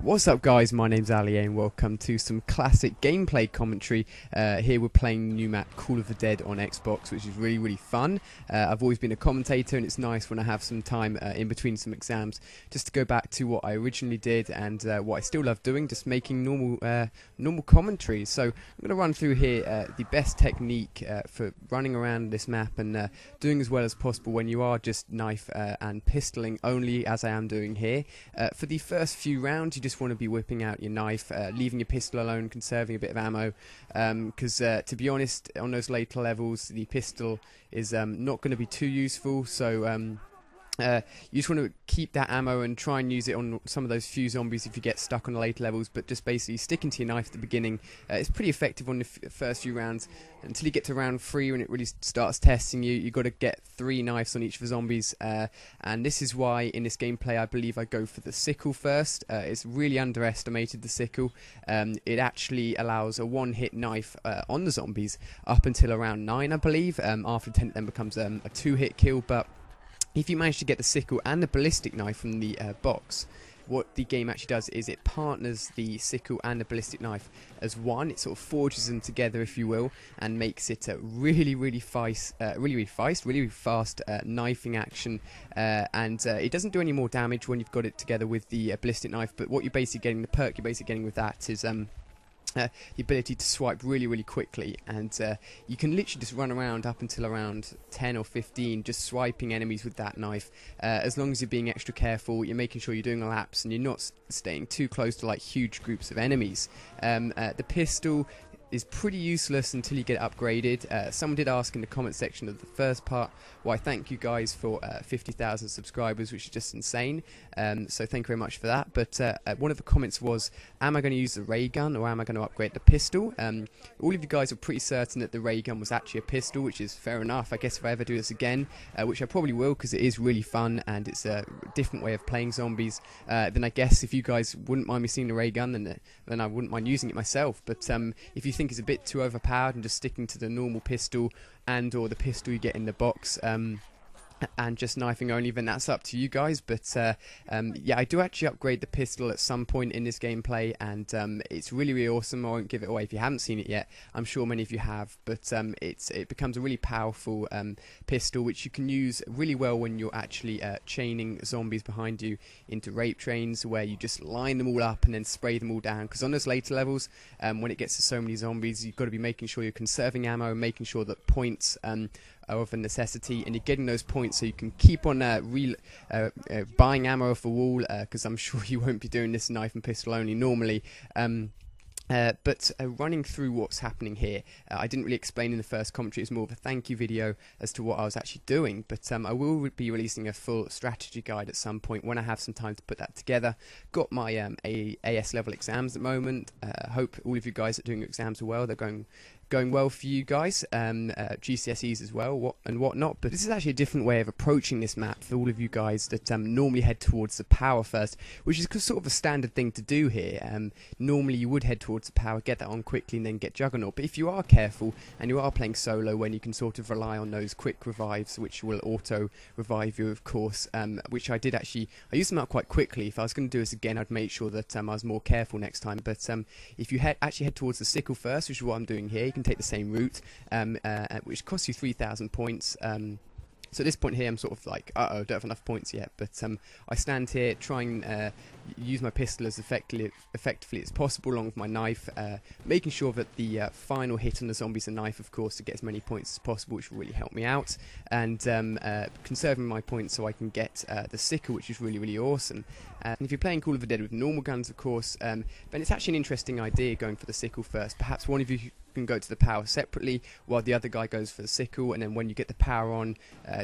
What's up guys, my name's Ali and welcome to some classic gameplay commentary. Here we're playing the new map Call of the Dead on Xbox, which is really fun. I've always been a commentator and it's nice when I have some time in between some exams just to go back to what I originally did and what I still love doing, just making normal commentaries. So I'm going to run through here the best technique for running around this map and doing as well as possible when you are just knife and pistoling only, as I am doing here. For the first few rounds you just want to be whipping out your knife, leaving your pistol alone, conserving a bit of ammo, because to be honest, on those later levels the pistol is not going to be too useful, so you just want to keep that ammo and try and use it on some of those few zombies if you get stuck on the later levels, but just basically sticking to your knife at the beginning. It's pretty effective on the first few rounds until you get to round 3 when it really starts testing you. You've got to get 3 knives on each of the zombies, and this is why in this gameplay I believe I go for the sickle first. It's really underestimated, the sickle. It actually allows a one-hit knife on the zombies up until around 9 I believe. After 10 it then becomes a 2-hit kill, but if you manage to get the sickle and the ballistic knife from the box, what the game actually does is it partners the sickle and the ballistic knife as one. It sort of forges them together, if you will, and makes it a really fast knifing action. And it doesn't do any more damage when you've got it together with the ballistic knife. But what you're basically getting, the perk you're basically getting with that is the ability to swipe really quickly, and you can literally just run around up until around 10 or 15 just swiping enemies with that knife, as long as you're being extra careful, you're making sure you're doing laps and you're not staying too close to like huge groups of enemies. The pistol is pretty useless until you get upgraded. Someone did ask in the comment section of the first part, why thank you guys for 50,000 subscribers, which is just insane, so thank you very much for that. But one of the comments was, am I going to use the ray gun or am I going to upgrade the pistol? All of you guys are pretty certain that the ray gun was actually a pistol, which is fair enough. I guess if I ever do this again, which I probably will because it is really fun and it's a different way of playing zombies, then I guess if you guys wouldn't mind me seeing the ray gun, then I wouldn't mind using it myself. But if you think it's a bit too overpowered and just sticking to the normal pistol and or the pistol you get in the box and just knifing only, then that's up to you guys. But yeah, I do actually upgrade the pistol at some point in this gameplay, and it's really awesome. I won't give it away if you haven't seen it yet. I'm sure many of you have, but it becomes a really powerful pistol which you can use really well when you're actually chaining zombies behind you into rape trains, where you just line them all up and then spray them all down, because on those later levels, when it gets to so many zombies, you've got to be making sure you're conserving ammo, making sure that points are of a necessity, and you're getting those points so you can keep on buying ammo off the wall, because I'm sure you won't be doing this knife and pistol only normally. But running through what's happening here, I didn't really explain in the first commentary. It's more of a thank you video as to what I was actually doing, but I will be releasing a full strategy guide at some point when I have some time to put that together. Got my AS level exams at the moment. Hope all of you guys that are doing your exams are well. They're going well for you guys, GCSEs as well, and whatnot. But this is actually a different way of approaching this map for all of you guys that normally head towards the power first, which is sort of a standard thing to do here. Normally you would head towards the power, get that on quickly, and then get Juggernaut. But if you are careful and you are playing solo, when you can sort of rely on those quick revives, which will auto revive you, of course, which I did actually, I used them out quite quickly. If I was going to do this again, I'd make sure that I was more careful next time. But if you actually head towards the sickle first, which is what I'm doing here, you can take the same route, which costs you 3,000 points. So at this point here I'm sort of like, don't have enough points yet, but I stand here trying use my pistol as effectively as possible along with my knife, making sure that the final hit on the zombie is a knife, of course, to get as many points as possible, which will really help me out, and conserving my points so I can get the sickle, which is really awesome. And if you're playing Call of the Dead with normal guns, of course, then it's actually an interesting idea going for the sickle first. Perhaps one of you can go to the power separately while the other guy goes for the sickle, and then when you get the power on,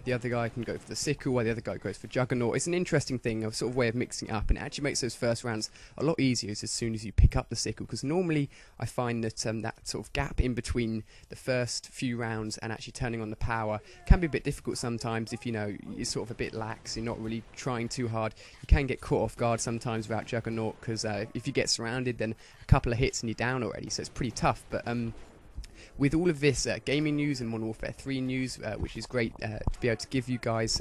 the other guy can go for the sickle while the other guy goes for Juggernaut. It's an interesting thing, a sort of way of mixing it up, and it actually makes those first rounds a lot easier as soon as you pick up the sickle, because normally I find that that sort of gap in between the first few rounds and actually turning on the power can be a bit difficult sometimes. If you know you're sort of a bit lax, you're not really trying too hard, you can get caught off guard sometimes without Juggernaut, because if you get surrounded, then a couple of hits and you're down already, so it's pretty tough. But with all of this gaming news and Modern Warfare 3 news, which is great to be able to give you guys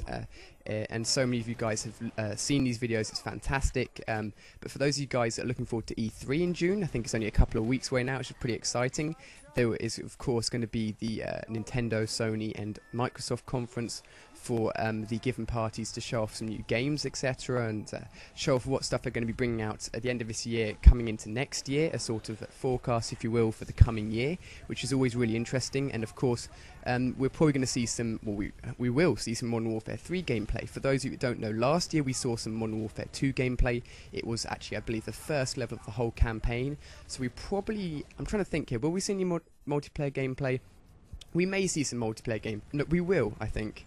and so many of you guys have seen these videos. It's fantastic. But for those of you guys that are looking forward to E3 in June, I think it's only a couple of weeks away now, which is pretty exciting. There is, of course, going to be the Nintendo, Sony and Microsoft conference for the given parties to show off some new games, etc., and show off what stuff they're going to be bringing out at the end of this year, coming into next year, a sort of forecast, if you will, for the coming year, which is always really interesting. And of course, we're probably going to see some, well, we will see some Modern Warfare 3 gameplay. For those of you who don't know, last year we saw some Modern Warfare 2 gameplay. It was actually, I believe, the first level of the whole campaign. So we probably, I'm trying to think here, will we see any more multiplayer gameplay? We may see some multiplayer game. No, we will, I think.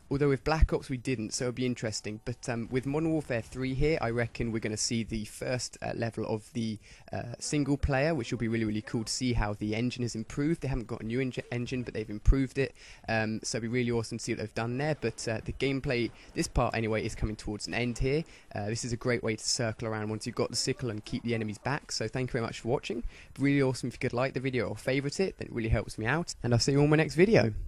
Although with Black Ops we didn't, so it'll be interesting. But with Modern Warfare 3 here, I reckon we're going to see the first level of the single player, which will be really, really cool to see how the engine has improved. They haven't got a new engine, but they've improved it. So it'll be really awesome to see what they've done there. But the gameplay, this part anyway, is coming towards an end here. This is a great way to circle around once you've got the sickle and keep the enemies back. So thank you very much for watching. Really awesome if you could like the video or favourite it. That really helps me out. And I'll see you on my next video.